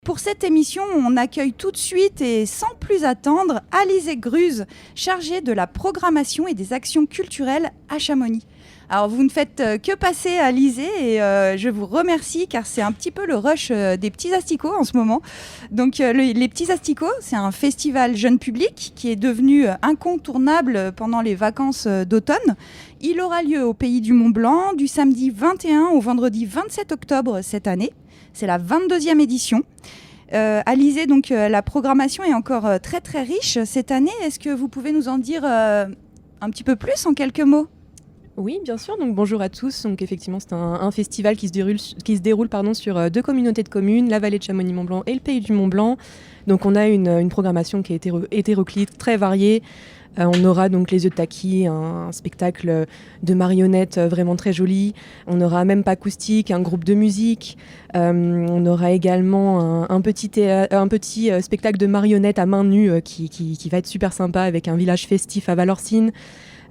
Pour cette émission, on accueille tout de suite et sans plus attendre Alizée Gruz, chargée de la programmation et des actions culturelles à Chamonix. Alors vous ne faites que passer Alizée et je vous remercie car c'est un petit peu le rush des petits asticots en ce moment. Donc les petits asticots, c'est un festival jeune public qui est devenu incontournable pendant les vacances d'automne. Il aura lieu au Pays du Mont-Blanc du samedi 21 au vendredi 27 octobre cette année. C'est la 22e édition. Alizée, donc la programmation est encore très très riche cette année. Est-ce que vous pouvez nous en dire un petit peu plus en quelques mots ? Oui, bien sûr. Donc bonjour à tous. Donc effectivement, c'est un festival qui se déroule sur 2 communautés de communes, la vallée de Chamonix-Mont-Blanc et le Pays du Mont-Blanc. Donc on a une programmation qui est hétéroclite, très variée. On aura donc Les Yeux de Taki, un spectacle de marionnettes vraiment très joli. On aura Même pas acoustique, un groupe de musique. On aura également un petit spectacle de marionnettes à main nue qui va être super sympa avec un village festif à Valorcine.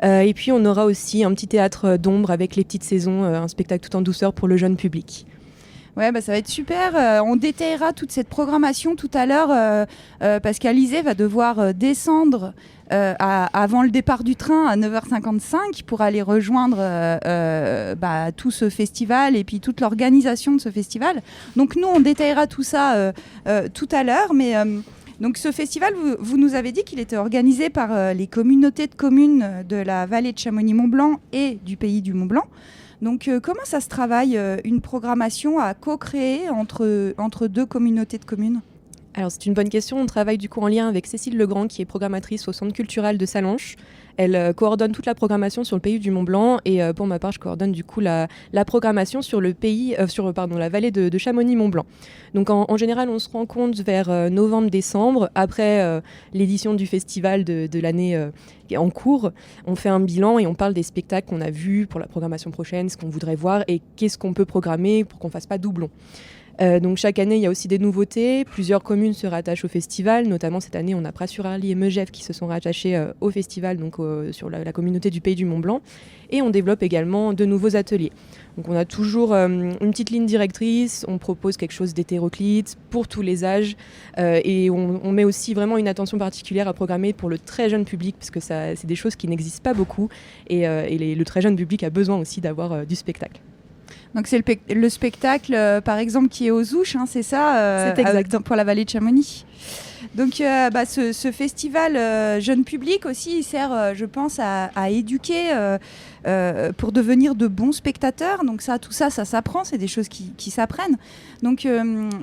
Et puis on aura aussi un petit théâtre d'ombre avec Les Petites Saisons, un spectacle tout en douceur pour le jeune public. Ouais, ça va être super. On détaillera toute cette programmation tout à l'heure parce qu'Alizée va devoir descendre avant le départ du train à 9h55 pour aller rejoindre tout ce festival et puis toute l'organisation de ce festival. Donc nous, on détaillera tout ça tout à l'heure. Mais donc ce festival, vous nous avez dit qu'il était organisé par les communautés de communes de la vallée de Chamonix-Mont-Blanc et du Pays du Mont-Blanc. Donc comment ça se travaille, une programmation à co-créer entre 2 communautés de communes ? Alors c'est une bonne question. On travaille du coup en lien avec Cécile Legrand qui est programmatrice au Centre culturel de Sallanches. Elle coordonne toute la programmation sur le Pays du Mont-Blanc et pour ma part je coordonne du coup la programmation sur la vallée de Chamonix-Mont-Blanc. Donc en général on se rencontre vers novembre-décembre après l'édition du festival de l'année en cours. On fait un bilan et on parle des spectacles qu'on a vus pour la programmation prochaine, ce qu'on voudrait voir et qu'est-ce qu'on peut programmer pour qu'on ne fasse pas doublon. Donc chaque année, il y a aussi des nouveautés. Plusieurs communes se rattachent au festival. Notamment cette année, on a Pras-sur-Arly et Megève qui se sont rattachés au festival, donc sur la communauté du Pays du Mont-Blanc. Et on développe également de nouveaux ateliers. Donc on a toujours une petite ligne directrice. On propose quelque chose d'hétéroclite pour tous les âges. Et on met aussi vraiment une attention particulière à programmer pour le très jeune public, parce que c'est des choses qui n'existent pas beaucoup. Et le très jeune public a besoin aussi d'avoir du spectacle. Donc c'est le spectacle, par exemple, qui est aux Ouches, c'est ça, c'est exact. pour la vallée de Chamonix. Donc ce festival jeune public aussi, il sert, je pense, à éduquer pour devenir de bons spectateurs. Donc tout ça s'apprend, c'est des choses qui s'apprennent. Donc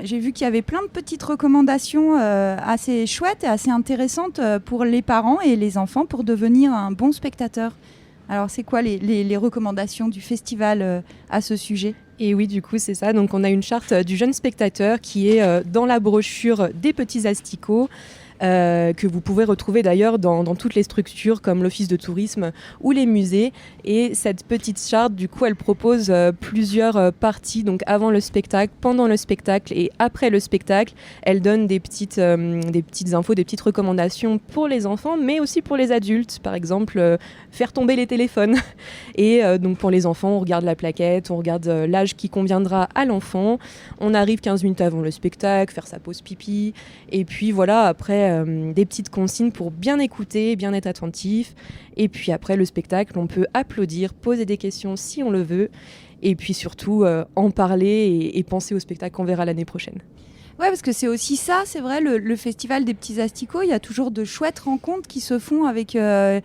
j'ai vu qu'il y avait plein de petites recommandations assez chouettes et assez intéressantes pour les parents et les enfants pour devenir un bon spectateur. Alors, c'est quoi les recommandations du festival à ce sujet ? Et oui, du coup, c'est ça. Donc, on a une charte du jeune spectateur qui est dans la brochure des petits asticots, que vous pouvez retrouver d'ailleurs dans toutes les structures comme l'office de tourisme ou les musées. Et cette petite charte, du coup, elle propose plusieurs parties, donc avant le spectacle, pendant le spectacle et après le spectacle. Elle donne des petites infos, des petites recommandations pour les enfants, mais aussi pour les adultes. Par exemple, faire tomber les téléphones. Et donc pour les enfants, on regarde la plaquette, on regarde l'âge qui conviendra à l'enfant. On arrive 15 minutes avant le spectacle, faire sa pause pipi. Et puis voilà, après, des petites consignes pour bien écouter, bien être attentif. Et puis après le spectacle, on peut applaudir, poser des questions si on le veut. Et puis surtout, en parler et penser au spectacle qu'on verra l'année prochaine. Ouais, parce que c'est aussi ça, c'est vrai, le festival des petits asticots, il y a toujours de chouettes rencontres qui se font avec les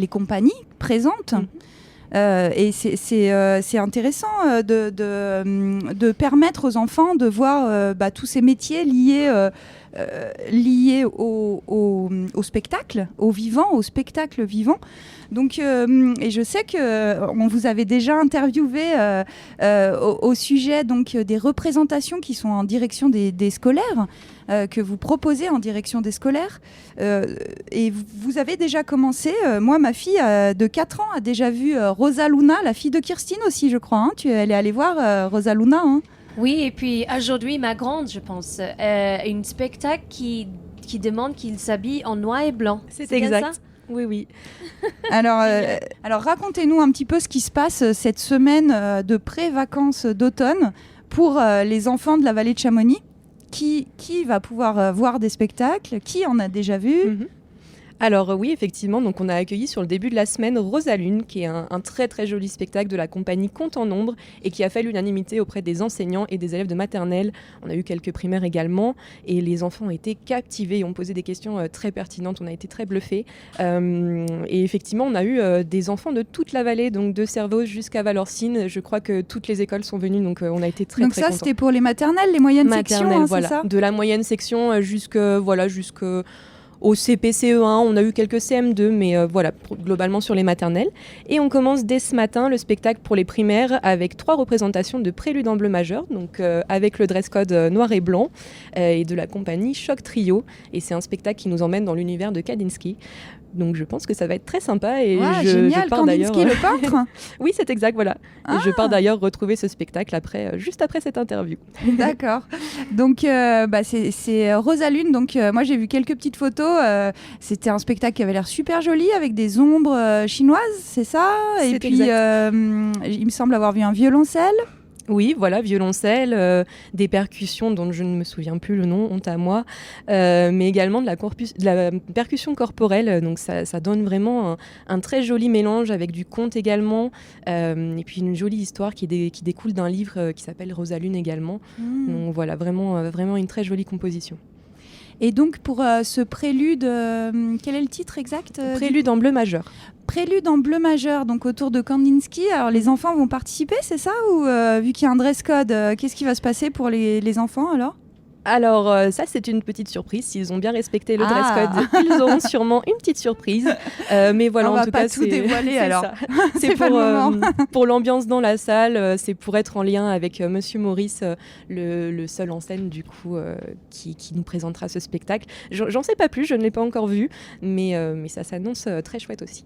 compagnies présentes. Et c'est intéressant de permettre aux enfants de voir tous ces métiers liés au spectacle, au spectacle vivant. Donc, et je sais qu'on vous avait déjà interviewé au sujet donc, des représentations qui sont en direction des scolaires, que vous proposez en direction des scolaires. Et vous avez déjà commencé. Moi, ma fille de 4 ans a déjà vu Rosa Luna, la fille de Kirstine aussi, je crois. Elle est allée voir Rosa Luna. Oui, et puis aujourd'hui, ma grande, je pense, une spectacle qui demande qu'il s'habille en noir et blanc. C'est exact. Ça oui. Alors racontez-nous un petit peu ce qui se passe cette semaine de pré-vacances d'automne pour les enfants de la vallée de Chamonix. Qui va pouvoir voir des spectacles? Qui en a déjà vu? Alors oui, effectivement, donc on a accueilli sur le début de la semaine Rosalune, qui est un très très joli spectacle de la compagnie Compte en Nombre et qui a fait l'unanimité auprès des enseignants et des élèves de maternelle. On a eu quelques primaires également et les enfants ont été captivés et ont posé des questions très pertinentes. On a été très bluffés. Et effectivement, on a eu des enfants de toute la vallée, donc de Servoz jusqu'à Valorcine. Je crois que toutes les écoles sont venues, donc on a été très donc très ça, contents. c'était pour les maternelles, les moyennes sections, hein, voilà. c'est ça? De la moyenne section au CP-CE1, on a eu quelques CM2, mais globalement sur les maternelles. Et on commence dès ce matin le spectacle pour les primaires avec 3 représentations de Prélude en bleu majeur, donc avec le dress code noir et blanc et de la compagnie Choc Trio. Et c'est un spectacle qui nous emmène dans l'univers de Kandinsky. Donc je pense que ça va être très sympa et génial, je pars d'ailleurs. Kandinsky, le peintre. Oui, c'est exact, voilà. Et je pars d'ailleurs retrouver ce spectacle juste après cette interview. D'accord. Donc c'est Rosalune. Donc moi j'ai vu quelques petites photos. C'était un spectacle qui avait l'air super joli avec des ombres chinoises, c'est ça? Et puis il me semble avoir vu un violoncelle. Oui, voilà, violoncelle, des percussions dont je ne me souviens plus le nom, honte à moi, mais également de la percussion corporelle. Donc ça donne vraiment un très joli mélange avec du conte également, et puis une jolie histoire qui découle d'un livre qui s'appelle Rosalune également. Donc voilà, vraiment une très jolie composition. Et donc pour ce prélude, quel est le titre exact? Prélude en bleu majeur. Prélude en bleu majeur, donc autour de Kandinsky. Alors les enfants vont participer, c'est ça? Ou vu qu'il y a un dress code, qu'est-ce qui va se passer pour les enfants alors? Alors ça c'est une petite surprise, s'ils ont bien respecté le dress code, ils auront sûrement une petite surprise, mais voilà, en tout cas c'est tout dévoiler alors. C'est pour l'ambiance dans la salle, c'est pour être en lien avec Monsieur Maurice, le seul en scène du coup qui nous présentera ce spectacle. J'en sais pas plus, je ne l'ai pas encore vu, mais ça s'annonce très chouette aussi.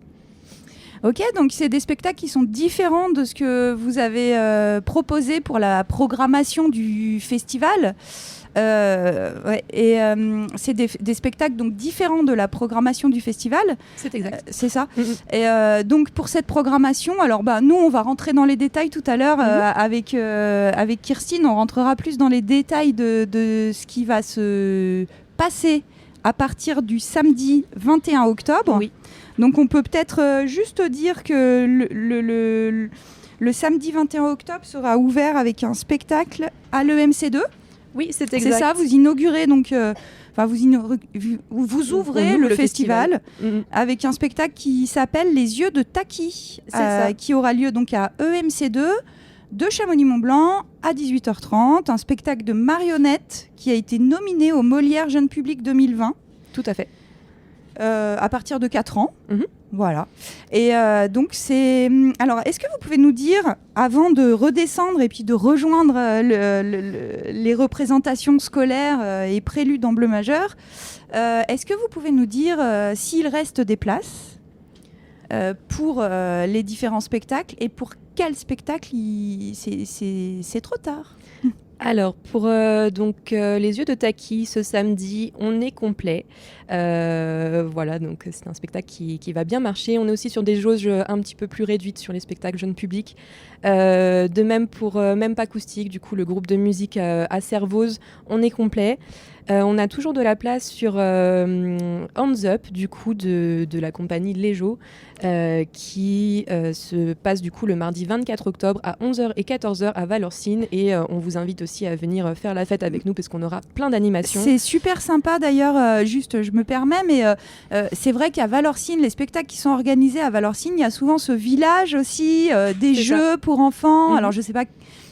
Ok, donc c'est des spectacles qui sont différents de ce que vous avez proposé pour la programmation du festival. C'est des spectacles donc différents de la programmation du festival. C'est exact. C'est ça. Et donc pour cette programmation, alors nous on va rentrer dans les détails tout à l'heure avec Kirstine, on rentrera plus dans les détails de ce qui va se passer à partir du samedi 21 octobre. Oui. Donc on peut peut-être juste dire que le samedi 21 octobre sera ouvert avec un spectacle à l'EMC2. Oui, c'est exact. C'est ça, vous inaugurez donc... vous ouvrez le festival avec un spectacle qui s'appelle Les Yeux de Taki, qui aura lieu donc à EMC2 de Chamonix-Mont-Blanc à 18h30. Un spectacle de marionnettes qui a été nominé au Molière Jeune Public 2020. Tout à fait. À partir de 4 ans. Voilà. Et donc c'est... Alors, est-ce que vous pouvez nous dire, avant de redescendre et puis de rejoindre les représentations scolaires et préludes en bleu majeur, est-ce que vous pouvez nous dire s'il reste des places pour les différents spectacles et pour quel spectacle c'est trop tard? Alors, pour Les Yeux de Taki, ce samedi, on est complet. Voilà, donc c'est un spectacle qui va bien marcher. On est aussi sur des jauges un petit peu plus réduites sur les spectacles jeunes publics. De même pour Même pas acoustique, du coup, le groupe de musique à Servoz, on est complet. On a toujours de la place sur Hands Up, du coup, de la compagnie Lejo, qui se passe du coup le mardi 24 octobre à 11h et 14h à Valorcine. Et on vous invite aussi à venir faire la fête avec nous parce qu'on aura plein d'animations. C'est super sympa d'ailleurs, juste je me permets, mais c'est vrai qu'à Valorcine, les spectacles qui sont organisés à Valorcine, il y a souvent ce village aussi, des jeux pour enfants. Alors je sais pas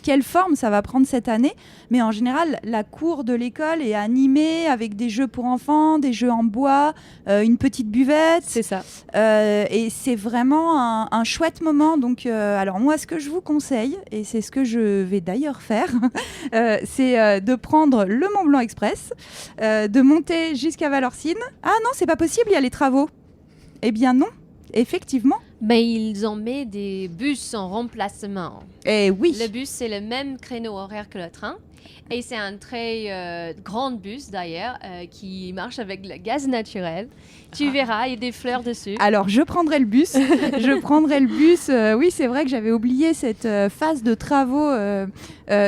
quelle forme ça va prendre cette année, mais en général, la cour de l'école est animée avec des jeux pour enfants, des jeux en bois, une petite buvette. C'est ça. Et c'est vraiment un chouette moment. Donc, alors moi, ce que je vous conseille, et c'est ce que je vais d'ailleurs faire, c'est de prendre le Mont Blanc Express, de monter jusqu'à Valorcine. Ah non, c'est pas possible, il y a les travaux. Eh bien non, effectivement. Mais ils ont mis des bus en remplacement. Eh oui. Le bus, c'est le même créneau horaire que le train. Et c'est un très grand bus d'ailleurs qui marche avec le gaz naturel. Tu verras, il y a des fleurs dessus. Alors, je prendrai le bus. Oui, c'est vrai que j'avais oublié cette phase de travaux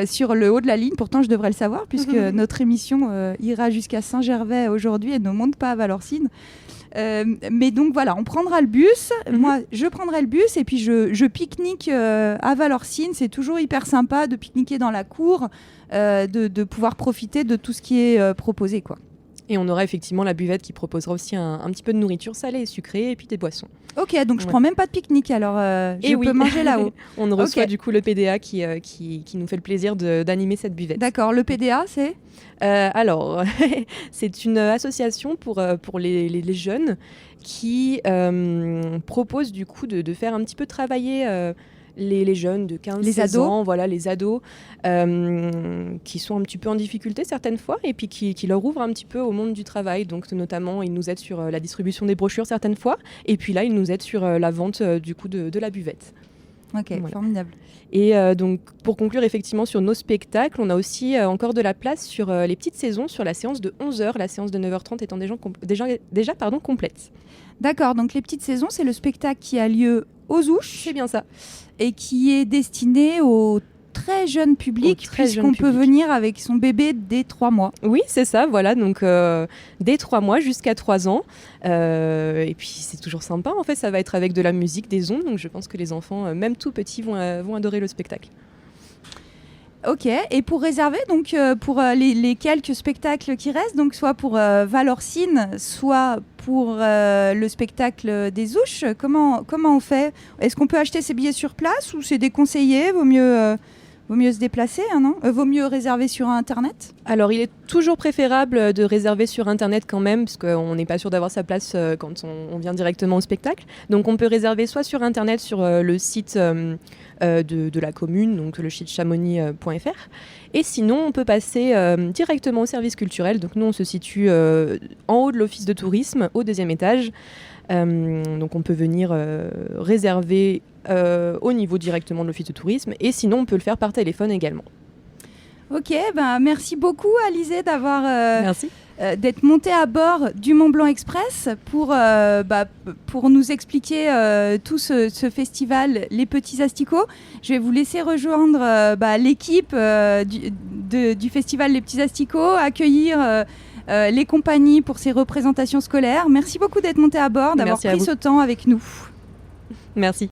sur le haut de la ligne. Pourtant, je devrais le savoir puisque notre émission ira jusqu'à Saint-Gervais aujourd'hui et ne monte pas à Valorcine. Mais donc voilà, on prendra le bus. Moi, je prendrai le bus et puis je pique-nique à Valorcine. C'est toujours hyper sympa de pique-niquer dans la cour, de pouvoir profiter de tout ce qui est proposé, quoi. Et on aura effectivement la buvette qui proposera aussi un petit peu de nourriture salée et sucrée et puis des boissons. Ok, donc je prends même pas de pique-nique, alors je peux manger là-haut. On reçoit du coup le PDA qui nous fait le plaisir d'animer cette buvette. D'accord, le PDA c'est alors, c'est une association pour les jeunes qui propose du coup de faire un petit peu travailler les jeunes de 15-16 ans, voilà, les ados qui sont un petit peu en difficulté certaines fois et puis qui leur ouvrent un petit peu au monde du travail. Donc notamment, ils nous aident sur la distribution des brochures certaines fois et puis là, ils nous aident sur la vente du coup de la buvette. Ok, voilà. Formidable. Et donc, pour conclure effectivement sur nos spectacles, on a aussi encore de la place sur les petites saisons, sur la séance de 11h, la séance de 9h30 étant déjà complète. D'accord, donc les petites saisons, c'est le spectacle qui a lieu aux Ouches. C'est bien ça. Et qui est destiné au très jeune public, puisqu'on peut venir avec son bébé dès 3 mois. Oui, c'est ça, voilà, donc dès 3 mois jusqu'à 3 ans. Et puis c'est toujours sympa, en fait, ça va être avec de la musique, des ondes, donc je pense que les enfants, même tout petits, vont adorer le spectacle. Ok, et pour réserver, donc pour les quelques spectacles qui restent, donc soit pour Valorcine, soit pour le spectacle des Ouches, comment on fait ? Est-ce qu'on peut acheter ses billets sur place ou c'est déconseillé ? Vaut mieux se déplacer, hein, non ? Vaut mieux réserver sur Internet ? Alors, il est toujours préférable de réserver sur Internet quand même, parce qu'on n'est pas sûr d'avoir sa place quand on vient directement au spectacle. Donc, on peut réserver soit sur Internet, sur le site de la commune, donc le site chamonix.fr. Et sinon, on peut passer directement au service culturel. Donc, nous, on se situe en haut de l'office de tourisme, au 2e étage. Donc, on peut venir réserver au niveau directement de l'office de tourisme. Et sinon, on peut le faire par téléphone également. Ok, merci beaucoup Alizée d'avoir Merci. D'être montée à bord du Mont Blanc Express pour nous expliquer tout ce festival Les Petits Asticots. Je vais vous laisser rejoindre l'équipe du festival Les Petits Asticots, accueillir les compagnies pour ces représentations scolaires. Merci beaucoup d'être montée à bord, d'avoir pris ce temps avec nous. Merci.